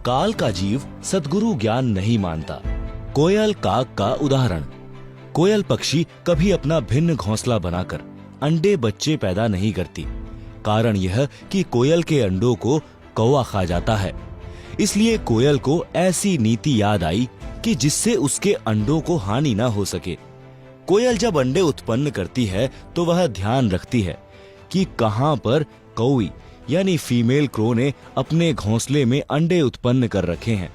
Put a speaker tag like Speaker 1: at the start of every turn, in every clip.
Speaker 1: काल का जीव सद्गुरु ज्ञान नहीं मानता। कोयल काग का उदाहरण। कोयल पक्षी कभी अपना भिन्न घोंसला बनाकर अंडे बच्चे पैदा नहीं करती। कारण यह कि कोयल के अंडों को कौवा खा जाता है। इसलिए कोयल को ऐसी नीति याद आई कि जिससे उसके अंडों को हानि ना हो सके। कोयल जब अंडे उत्पन्न करती है तो वह ध्यान रखती है कि कहां पर कौवी यानी फीमेल क्रो ने अपने घोंसले में अंडे उत्पन्न कर रखे हैं।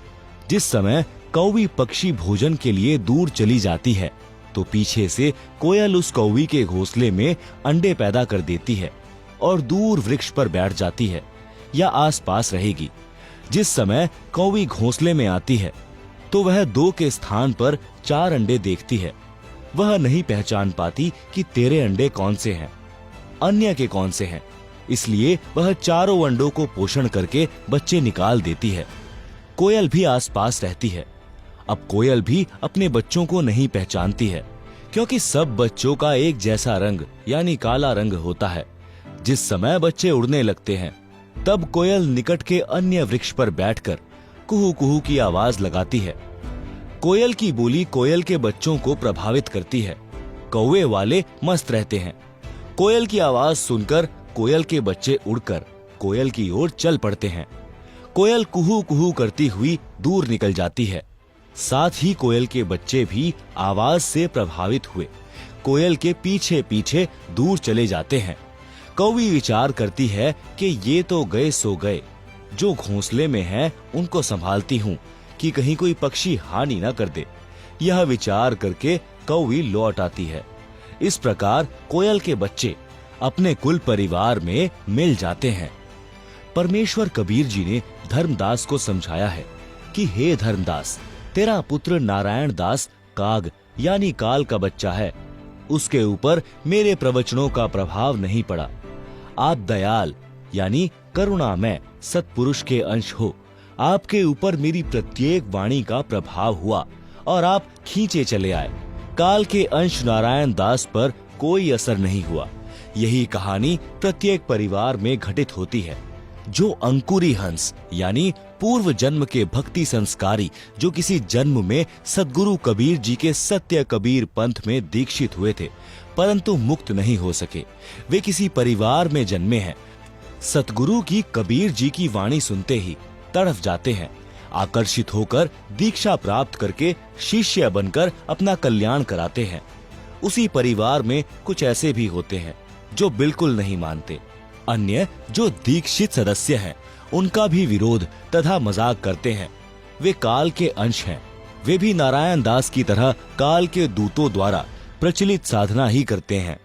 Speaker 1: जिस समय कौवी पक्षी भोजन के लिए दूर चली जाती है तो पीछे से कोयल उस कौवी के घोंसले में अंडे पैदा कर देती है और दूर वृक्ष पर बैठ जाती है या आसपास रहेगी। जिस समय कौवी घोंसले में आती है तो वह 2 के स्थान पर 4 अंडे देखती है। वह नहीं पहचान पाती कि तेरे अंडे कौन से हैं, अन्य के कौन से हैं। इसलिए वह चारों अंडों को पोषण करके बच्चे निकाल देती है। कोयल भी आसपास रहती है। अब कोयल भी अपने बच्चों को नहीं पहचानती है क्योंकि सब बच्चों का एक जैसा रंग यानी काला रंग होता है। जिस समय बच्चे उड़ने लगते हैं तब कोयल निकट के अन्य वृक्ष पर बैठकर कुहू कुहू की आवाज लगाती है। कोयल की बोली कोयल के बच्चों को प्रभावित करती है। कौवे वाले मस्त रहते हैं। कोयल की आवाज सुनकर कोयल के बच्चे उड़कर कोयल की ओर चल पड़ते हैं। कोयल कुहू कुहू करती हुई दूर निकल जाती है। साथ ही कोयल के बच्चे भी आवाज से प्रभावित हुए कोयल के पीछे पीछे दूर चले जाते हैं। कौवी विचार करती है कि ये तो गए सो गए, जो घोंसले में हैं उनको संभालती हूँ कि कहीं कोई पक्षी हानि न कर दे। यह विचार करके कौवी लौट आती है। इस प्रकार कोयल के बच्चे अपने कुल परिवार में मिल जाते हैं। परमेश्वर कबीर जी ने धर्मदास को समझाया है कि हे धर्मदास, तेरा पुत्र नारायण दास काग यानी काल का बच्चा है। उसके ऊपर मेरे प्रवचनों का प्रभाव नहीं पड़ा। आप दयाल यानी करुणामय सत्पुरुष के अंश हो। आपके ऊपर मेरी प्रत्येक वाणी का प्रभाव हुआ और आप खींचे चले आए। काल के अंश नारायण दास पर कोई असर नहीं हुआ। यही कहानी प्रत्येक परिवार में घटित होती है। जो अंकुरी हंस यानी पूर्व जन्म के भक्ति संस्कारी जो किसी जन्म में सद्गुरु कबीर जी के सत्य कबीर पंथ में दीक्षित हुए थे परंतु मुक्त नहीं हो सके, वे किसी परिवार में जन्मे हैं। सतगुरु की कबीर जी की वाणी सुनते ही तड़फ जाते हैं। आकर्षित होकर दीक्षा प्राप्त करके शिष्य बनकर अपना कल्याण कराते हैं। उसी परिवार में कुछ ऐसे भी होते हैं जो बिल्कुल नहीं मानते। अन्य जो दीक्षित सदस्य हैं उनका भी विरोध तथा मजाक करते हैं। वे काल के अंश हैं। वे भी नारायण दास की तरह काल के दूतों द्वारा प्रचलित साधना ही करते हैं।